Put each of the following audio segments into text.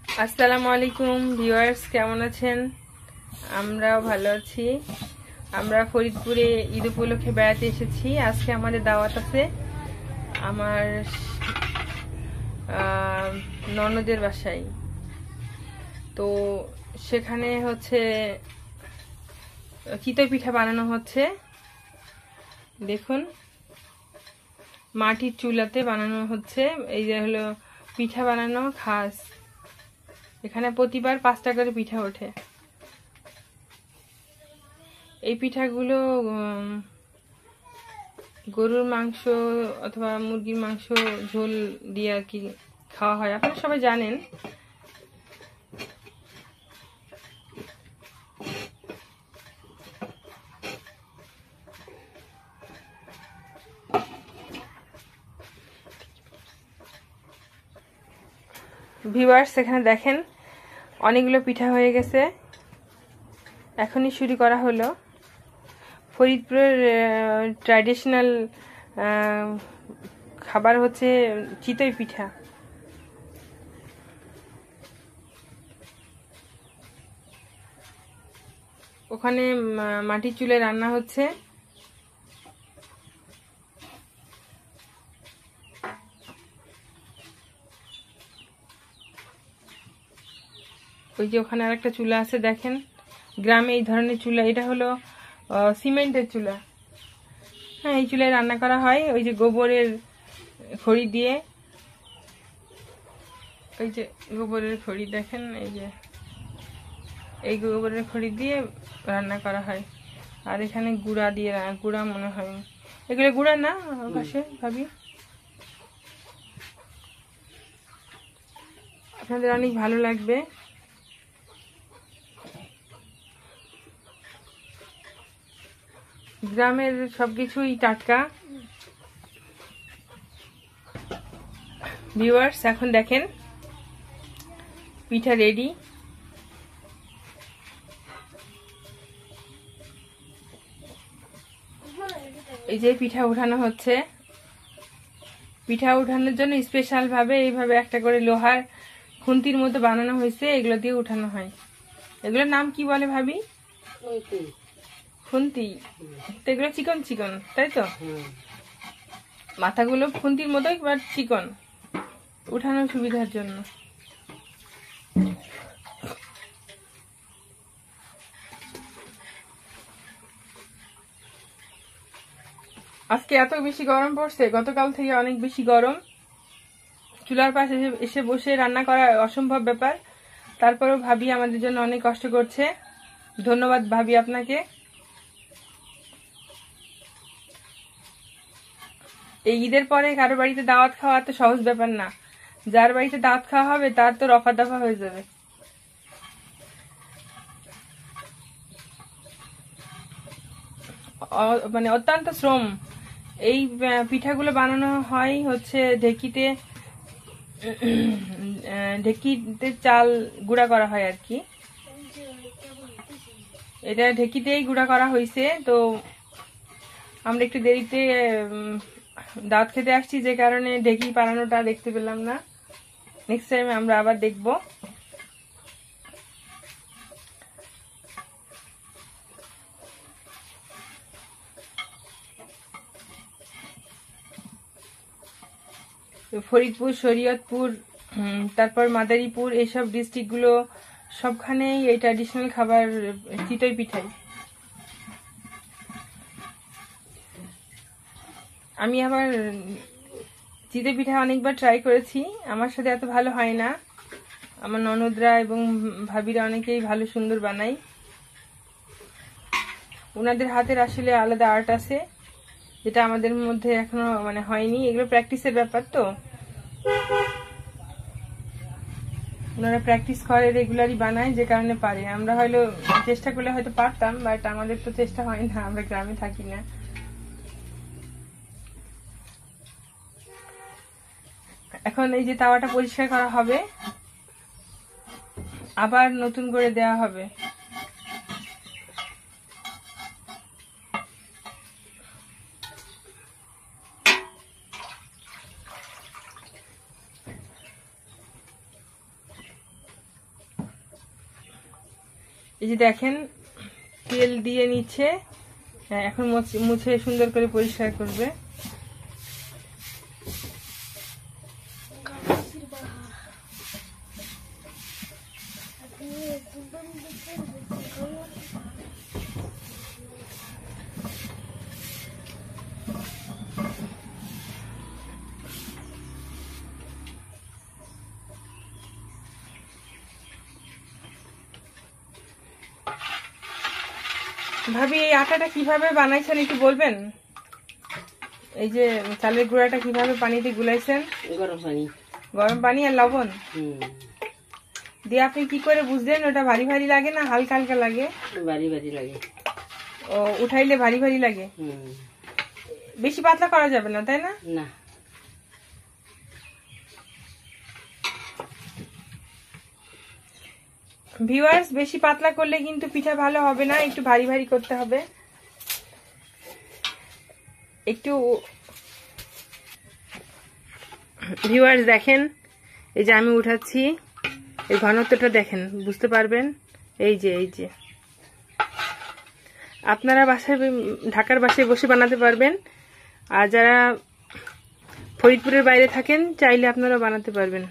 আসসালামু আলাইকুম ভিউয়ার্স, কেমন আছেন? আমরাও ভালো আছি। আমরা ফরিদপুরে ঈদ উপলক্ষে বেড়াতে এসেছি। আজকে আমাদের দাওয়াত আছে আমার ননদের বাসায়। তো সেখানে হচ্ছে চিতই পিঠা বানানো হচ্ছে। দেখুন, মাটির চুলাতে বানানো হচ্ছে। এই যে হলো পিঠা বানানো খাস। এখানে প্রতিবার 5টা করে পিঠা ওঠে। এই পিঠাগুলো গরুর মাংস অথবা মুরগির মাংস ঝোল দিয়ে আর কি খাওয়া হয়, আপনারা সবাই জানেন। ভিউয়ার্স, এখানে দেখেন অনেকগুলো পিঠা হয়ে গেছে। এখনই শুরু করা হলো। ফরিদপুরের ট্র্যাডিশনাল খাবার হচ্ছে চিতই পিঠা। ওখানে মাটির চুলে রান্না হচ্ছে। ওই যে ওখানে আরেকটা চুলা আছে, দেখেন। গ্রামে এই ধরনের চুলা, এটা হলো সিমেন্টের চুলা। হ্যাঁ, এই চুলায় রান্না করা হয়। ওই যে গোবরের খড়ি দিয়ে, ওই যে গোবরের খড়ি দেখেন, এই গোবরের খড়ি দিয়ে রান্না করা হয়। আর এখানে গুঁড়া দিয়ে, গুঁড়া মনে হয়, এগুলো গুঁড়া না পাশে ভাবি। আপনাদের অনেক ভালো লাগবে। গ্রামের সবকিছুই টাটকা। ভিউয়ার্স, এখন দেখেন পিঠা রেডি। এই যে পিঠা উঠানো হচ্ছে। পিঠা উঠানোর জন্য স্পেশাল ভাবে এইভাবে একটা করে লোহার খুন্তির মতো বানানো হয়েছে, এগুলো দিয়ে উঠানো হয়। এগুলোর নাম কি বলে ভাবি? খুন্তি। তো এগুলো চিকন চিকন, তাই তো? মাথাগুলো খুন্তির মতো, এবার চিকন, উঠানোর সুবিধার জন্য। আজকে এত বেশি গরম পড়ছে, গতকাল থেকে অনেক বেশি গরম। চুলার পাশে এসে বসে রান্না করা অসম্ভব ব্যাপার। তারপরেও ভাবি আমাদের জন্য অনেক কষ্ট করছে। ধন্যবাদ ভাবি আপনাকে। এই ঈদের পরে কারো বাড়িতে দাওয়াত খাওয়া তো সহজ ব্যাপার না। যার বাড়িতে দাওয়াত খাওয়া হবে তার তো রফা দফা হয়ে যাবে। মানে অত্যন্ত শ্রম। এই পিঠাগুলো বানানো হয় হচ্ছে ঢেকিতে। ঢেকিতে চাল গুঁড়া করা হয় আর কি। এটা ঢেকিতেই গুঁড়া করা হয়েছে। তো আমরা একটু দেরিতে দাওয়াত খেতে আসছি, যে কারণে ঢেকি পাড়ানোটা দেখতে পেলাম না। নেক্সট টাইম আমরা আবার দেখব। ফরিদপুর, শরীয়তপুর, তারপর মাদারীপুর, এইসব ডিস্ট্রিক্টগুলো সবখানেই এই ট্র্যাডিশনাল খাবার চিতই পিঠাই। আমি আবার চিতই পিঠা অনেকবার ট্রাই করেছি, আমার সাথে এত ভালো হয় না। আমার ননদরা এবং ভাবিরা অনেকেই ভালো সুন্দর বানাই। ওনাদের হাতের আসলে আলাদা আর্ট আছে, যেটা আমাদের মধ্যে এখনো মানে হয়নি। এগুলো প্র্যাকটিসের ব্যাপার। তো ওনারা প্র্যাকটিস করে, রেগুলারই বানায়, যে কারণে পারে। আমরা হয়তো চেষ্টা করলে হয়তো পারতাম, বাট আমাদের তো চেষ্টা হয় না, আমরা গ্রামে থাকি না। এখন এই যে তাওয়াটা পরিষ্কার করা হবে, আবার নতুন করে দেয়া হবে। এই যে দেখেন তেল দিয়ে নিচ্ছে, এখন মুছে সুন্দর করে পরিষ্কার করবে। ভাবি এই আটাটা কিভাবে বানাইছেন একটু বলবেন? এই যে চালের গুঁড়াটা কিভাবে পানিতে গুলাইছেন? গরম পানি আর লবণ দিয়ে আপনি কি করে বুঝলেন ওটা ভারী ভারী লাগে না হালকা হালকা লাগে? ভারী ভারী লাগে। ও উঠাইলে ভারী ভারী লাগে। বেশি পাতলা করা যাবে না, তাই না? না। ভিউয়ার্স, বেশি পাতলা করলে কিন্তু পিঠা ভালো হবে না, একটু ভারী ভারী করতে হবে। একটু ভিউয়ার্স দেখেন, এই যে আমি উঠাচ্ছি, এই ঘনত্বটা দেখেন, বুঝতে পারবেন। এই যে আপনারা বাসায়, ঢাকার বাসায় বসে বানাতে পারবেন, আর যারা ফরিদপুরের বাইরে থাকেন চাইলে আপনারা বানাতে পারবেন।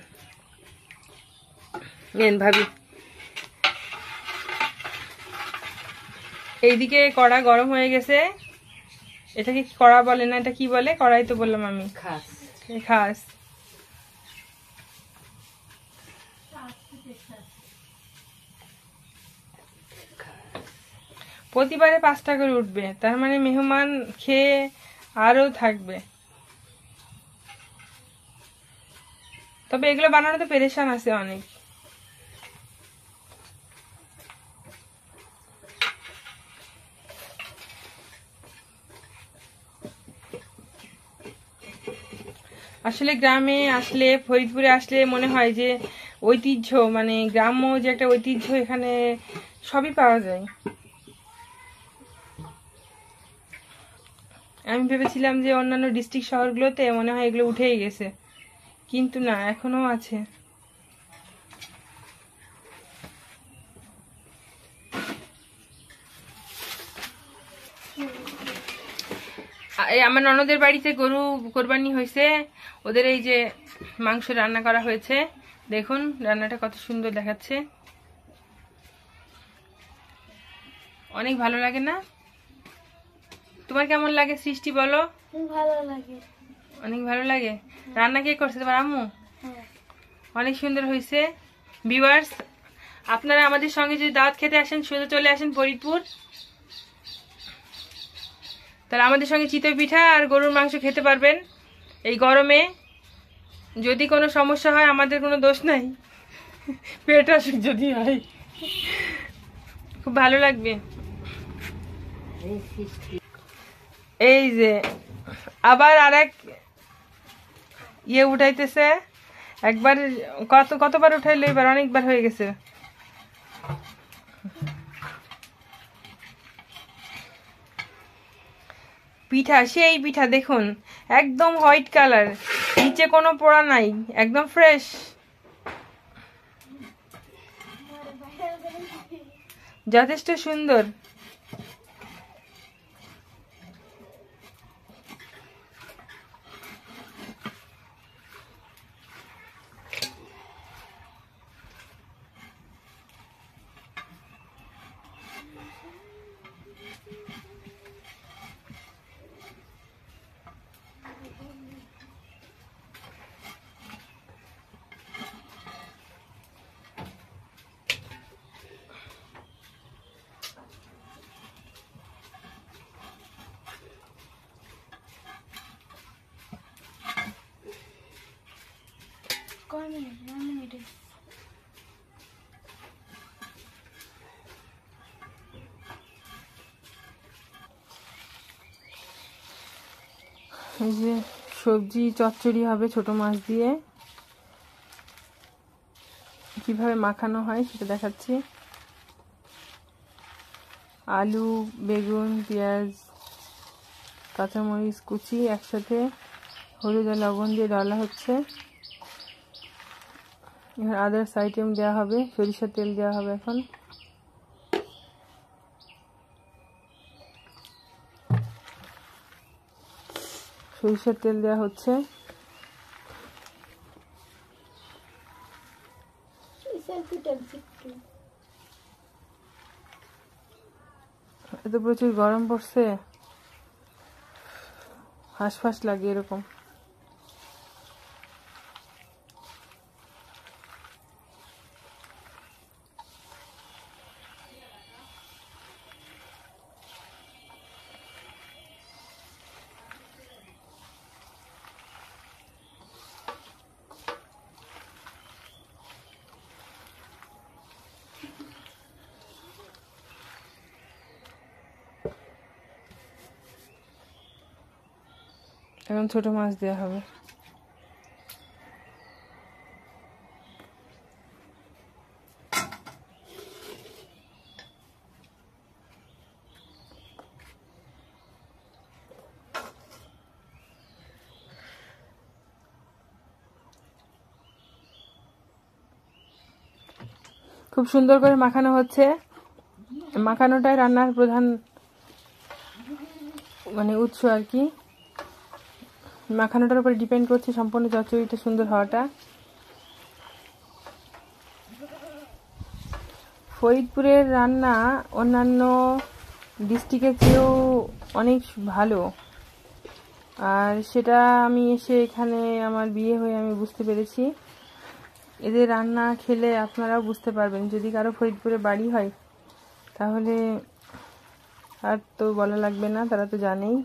নেন ভাবি। এইদিকে কড়া গরম হয়ে গেছে। এটাকে কড়া বলে না, এটা কি বলে? কড়াই তো বললাম আমি। খাস। প্রতিবারে 5টা করে উঠবে, তার মানে মেহমান খেয়ে আরো থাকবে। তবে এগুলো বানানোতে পেরেশান আছে অনেক। আসলে গ্রামে আসলে, ফরিদপুরে আসলে মনে হয় যে ঐতিহ্য, মানে গ্রাম্য যে একটা ঐতিহ্য, এখানে সবই পাওয়া যায়। আমি ভেবেছিলাম যে অন্যান্য ডিস্ট্রিক্ট শহরগুলোতে মনে হয় এগুলো উঠেই গেছে, কিন্তু না, এখনো আছে। আমার ননদের বাড়িতে গরু কোরবানি হয়েছে, ওদের এই যে মাংস রান্না করা হয়েছে, দেখুন রান্নাটা কত সুন্দর দেখাচ্ছে। অনেক ভালো লাগে না? তোমার কেমন লাগে সৃষ্টি, বলো? ভালো লাগে। অনেক ভালো লাগে। রান্না কে করছে? তোমার আম্মু? অনেক সুন্দর হয়েছে। ভিউয়ার্স, আপনারা আমাদের সঙ্গে যদি দাওয়াত খেতে আসেন, শুধু চলে আসেন ফরিদপুর, তাহলে আমাদের সঙ্গে চিতই পিঠা আর গরুর মাংস খেতে পারবেন এই গরমে। যদি কোনো সমস্যা হয় আমাদের কোনো দোষ নাই, পেট অসুখ যদি হয়, খুব ভালো লাগবে। এই যে আবার আরেক ইয়ে উঠাইতেছে, একবার কতবার উঠাইলো, এবার অনেকবার হয়ে গেছে। পিঠা, সেই পিঠা দেখুন, একদম হোয়াইট কালার, নিচে কোনো পোড়া নাই, একদম ফ্রেশ। যথেষ্ট সুন্দর। এই যে সবজি চচ্চড়ি হবে ছোট মাছ দিয়ে, কিভাবে মাখানো হয় সেটা দেখাচ্ছি। আলু, বেগুন, পেঁয়াজ, কাঁচামরিচ কুচি একসাথে হলুদ আর লবণ দিয়ে ডালা হচ্ছে। এবার আদার্স আইটেম দেওয়া হবে, সরিষার তেল দেওয়া হবে এখন। সরিষার তেল দেওয়া হচ্ছে। এত প্রচুর গরম পড়ছে, হাঁসফাঁস লাগে এরকম। এখন ছোট মাছ দেওয়া হবে। খুব সুন্দর করে মাখানো হচ্ছে। মাখানোটাই রান্নার প্রধান উৎস আর কি। মাখানোটার উপরে ডিপেন্ড করছে সম্পূর্ণ চচ্চড়িটা সুন্দর হওয়াটা। ফরিদপুরের রান্না অন্যান্য ডিস্ট্রিক্টের চেয়েও অনেক ভালো, আর সেটা আমি এসে এখানে আমার বিয়ে হয়ে আমি বুঝতে পেরেছি। এদের রান্না খেলে আপনারাও বুঝতে পারবেন। যদি কারো ফরিদপুরে বাড়ি হয় তাহলে আর তো বলা লাগবে না, তারা তো জানেই।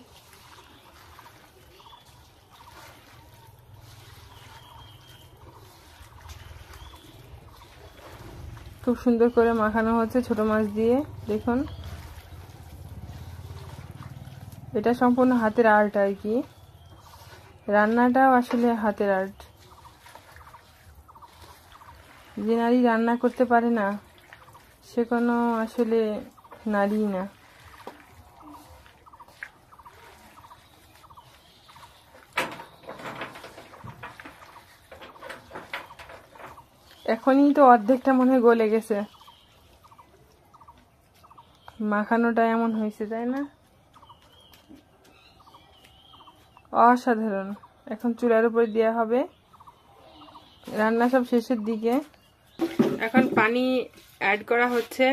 খুব সুন্দর করে মাখানো হচ্ছে ছোট মাছ দিয়ে। দেখুন, এটা সম্পূর্ণ হাতের আর্ট আর কি। রান্নাটাও আসলে হাতের আর্ট। যে নারী রান্না করতে পারে না সে কোনো আসলে নারী না। এখনই তো অর্ধেকটা মনে হয় গলে গেছে, মাখানোটা এমন হয়েছে, তাই না? অসাধারণ। এখন চুলার উপরে দেওয়া হবে। রান্না সব শেষের দিকে। এখন পানি অ্যাড করা হচ্ছে।